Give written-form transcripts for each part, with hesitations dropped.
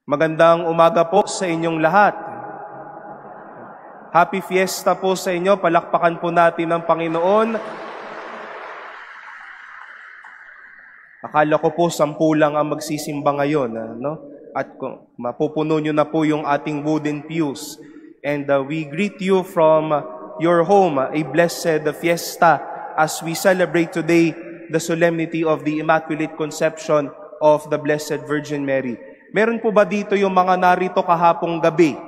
Magandang umaga po sa inyong lahat. Happy Fiesta po sa inyo. Palakpakan po natin ang Panginoon. Akala ko po 10 lang ang magsisimba ngayon. At kung mapupuno nyo na po yung ating wooden pews. And we greet you from your home. A blessed fiesta as we celebrate today the solemnity of the Immaculate Conception of the Blessed Virgin Mary. Meron po ba dito yung mga narito kahapong gabi?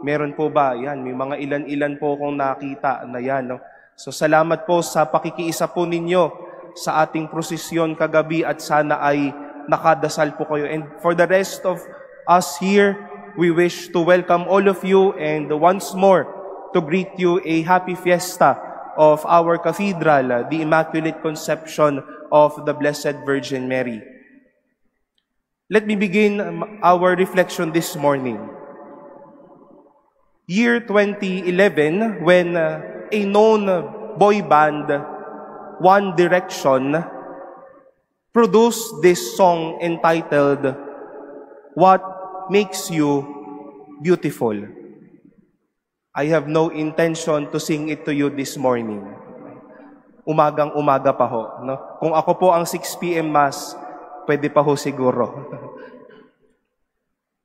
Meron po ba? Yan, may mga ilan-ilan po akong nakita na yan. No? So salamat po sa pakikiisa po ninyo sa ating prosesyon kagabi at sana ay nakadasal po kayo. And for the rest of us here, we wish to welcome all of you and once more to greet you a happy fiesta of our cathedral, the Immaculate Conception of the Blessed Virgin Mary. Let me begin our reflection this morning. Year 2011, when a known boy band, One Direction, produced this song entitled, What Makes You Beautiful? I have no intention to sing it to you this morning. Umagang-umaga pa ho. No? Kung ako po ang 6 p.m. Mass, pwede pa ho siguro.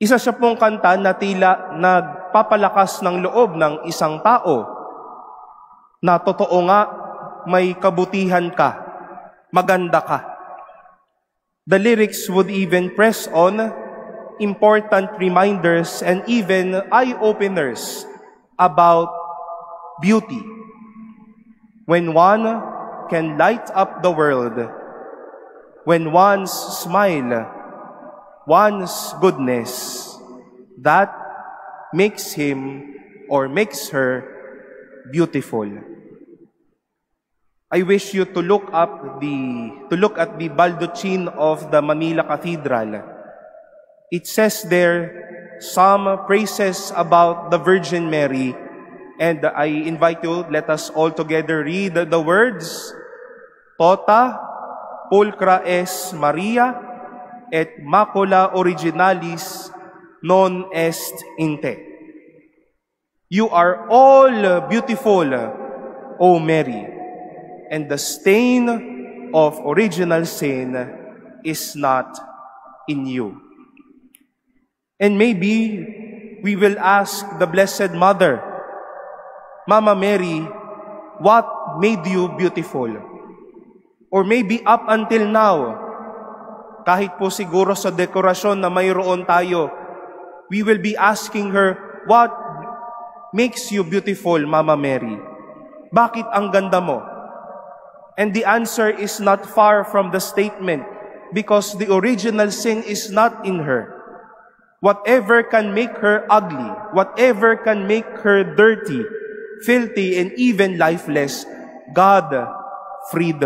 Isa siya pong kanta na tila nagpapalakas ng loob ng isang tao na totoo nga may kabutihan ka, maganda ka. The lyrics would even press on important reminders and even eye-openers about beauty. When one can light up the world, when one's smile, one's goodness, that makes him or makes her beautiful. I wish you to look at the baldachin of the Manila Cathedral. It says there some praises about the Virgin Mary, and I invite you, let us all together read the words, Tota pulcra es Maria, et macula originalis non est inte. You are all beautiful, O Mary, and the stain of original sin is not in you. And maybe we will ask the Blessed Mother, Mama Mary, what made you beautiful? Or maybe up until now, kahit po siguro sa dekorasyon na mayroon tayo, we will be asking her, what makes you beautiful, Mama Mary? Bakit ang ganda mo? And the answer is not far from the statement, because the original sin is not in her. Whatever can make her ugly, whatever can make her dirty, filthy, and even lifeless, God freed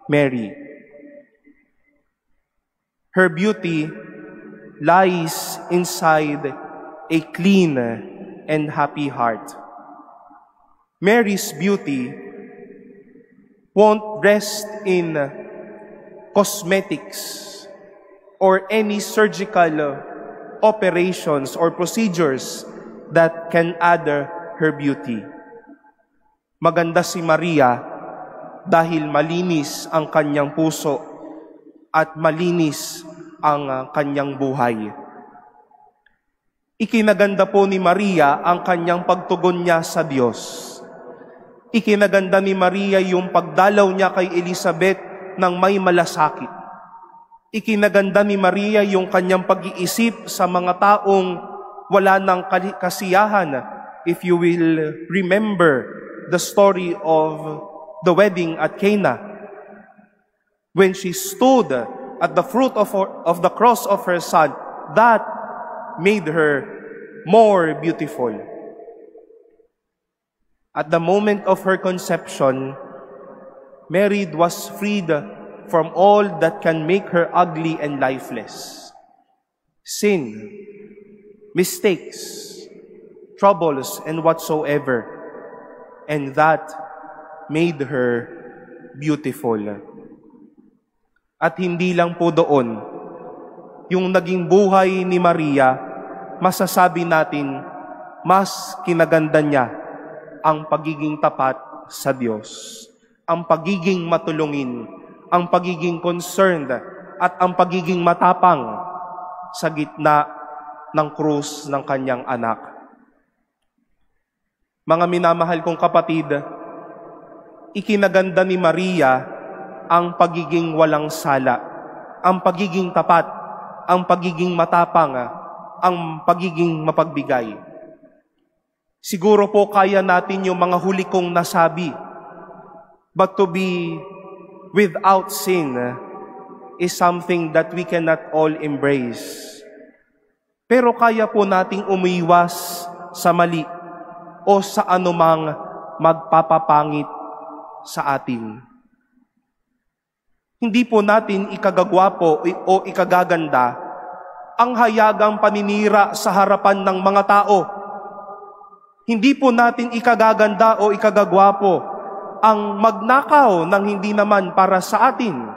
Mary. Her beauty lies inside a clean and happy heart. Mary's beauty won't rest in cosmetics or any surgical operations or procedures that can add her beauty. Maganda si Maria dahil malinis ang kanyang puso at malinis ang kanyang buhay. Ikinaganda po ni Maria ang kanyang pagtugon niya sa Diyos. Ikinaganda ni Maria yung pagdalaw niya kay Elizabeth ng may malasakit. Ikinaganda ni Maria yung kanyang pag-iisip sa mga taong wala ng kasiyahan. If you will remember the story of the wedding at Cana, when she stood at the fruit of the cross of her son, that made her more beautiful. At the moment of her conception, Mary was freed from all that can make her ugly and lifeless. Sin, mistakes, troubles, and whatsoever. And that made her beautiful. At hindi lang po doon, yung naging buhay ni Maria masasabi natin, mas kinaganda niya ang pagiging tapat sa Diyos, ang pagiging matulungin, ang pagiging concerned, at ang pagiging matapang sa gitna ng krus ng kanyang anak. Mga minamahal kong kapatid, ikinaganda ni Maria ang pagiging walang sala, ang pagiging tapat, ang pagiging matapang, ang pagiging mapagbigay. Siguro po kaya natin yung mga huli kong nasabi, but to be without sin is something that we cannot all embrace. Pero kaya po nating umiwas sa mali o sa anumang magpapapangit sa atin. Hindi po natin ikagagwapo o ikagaganda ang hayagang paninira sa harapan ng mga tao. Hindi po natin ikagaganda o ikagagwapo ang magnakaw ng hindi naman para sa atin.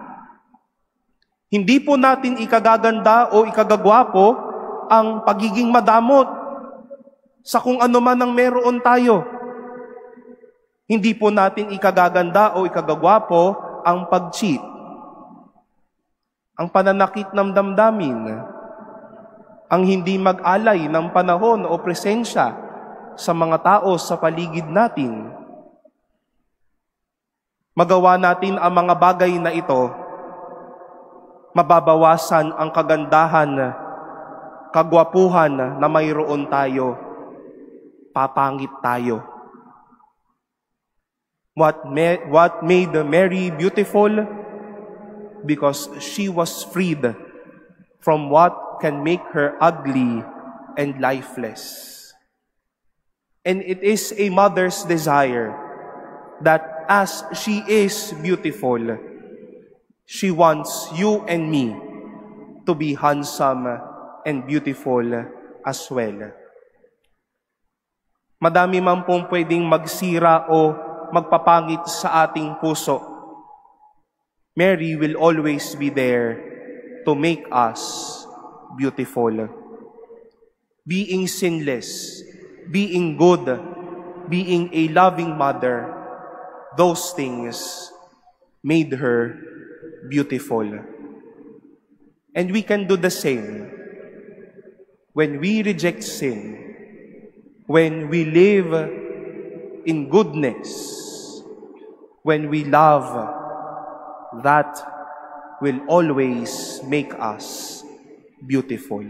Hindi po natin ikagaganda o ikagagwapo ang pagiging madamot sa kung ano man ang meron tayo. Hindi po natin ikagaganda o ikagagwapo ang pag-cheat, ang pananakit ng damdamin, ang hindi mag-alay ng panahon o presensya sa mga tao sa paligid natin. Magawa natin ang mga bagay na ito, mababawasan ang kagandahan, kagwapuhan na mayroon tayo, papangit tayo. What made Mary beautiful? Because she was freed from what can make her ugly and lifeless. And it is a mother's desire that as she is beautiful, she wants you and me to be handsome and beautiful as well. Madami man pong pwedeng magsira o magpapangit sa ating puso. Mary will always be there to make us beautiful. Being sinless, being good, being a loving mother, those things made her beautiful. And we can do the same when we reject sin, when we live in goodness, when we love, that will always make us beautiful.